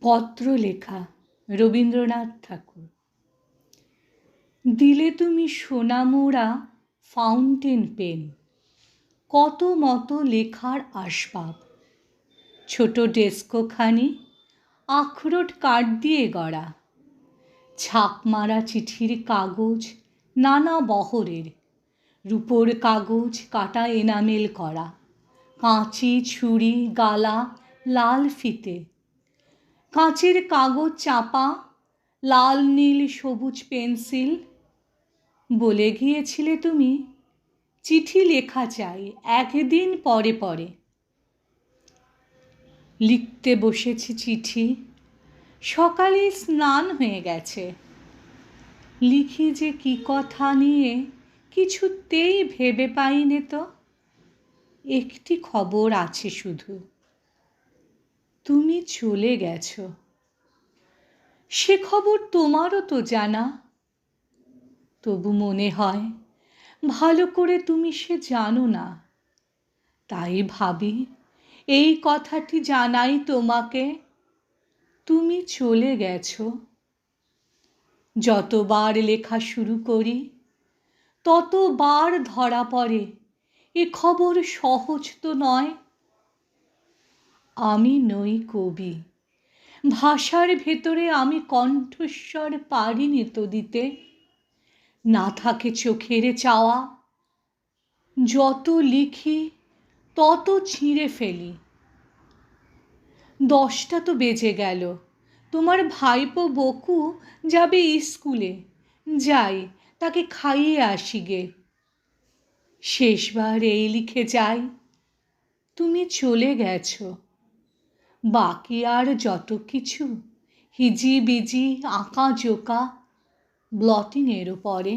পত্র লেখা রবীন্দ্রনাথ ঠাকুর। দিলে তুমি সোনামোড়া ফাউন্টেন পেন, কত মতো লেখার আসবাব, ছোট ডেস্কখানি আখরোট কাঠ দিয়ে গড়া, ছাপ মারা চিঠির কাগজ নানা বহরের, রূপোর কাগজ কাটা এনামেল করা, কাঁচি ছুরি গালা লাল ফিতে, কাঁচের কাগজ চাপা, লাল নীল সবুজ পেন্সিল। বলে গিয়েছিলে তুমি চিঠি লেখা চাই একদিন পরে পরে। লিখতে বসেছি চিঠি, সকালে স্নান হয়ে গেছে। লিখি যে কি কথা নিয়ে কিছুতেই ভেবে পাইনে তো। একটি খবর আছে শুধু, তুমি চলে গেছো। সে খবর তোমারও তো জানা, তবু মনে হয় ভালো করে তুমি সে জানো না। তাই ভাবি এই কথাটি জানাই তোমাকে, তুমি চলে গেছো। যতবার লেখা শুরু করি ততবার ধরা পড়ে এ খবর সহজ তো নয়। আমি নই কবি, ভাষার ভেতরে আমি কণ্ঠস্বর পারিনি তো দিতে। না থাকে চোখের চাওয়া, যত লিখি তত ছিঁড়ে ফেলি। 10টা তো বেজে গেল, তোমার ভাইপো বকু যাবে স্কুলে, যাই তাকে খাইয়ে আসি গে। শেষবার এই লিখে যাই, তুমি চলে গেছো। বাকি আর যত কিছু হিজি বিজি আঁকা জোকা ব্লটিংয়ের পরে।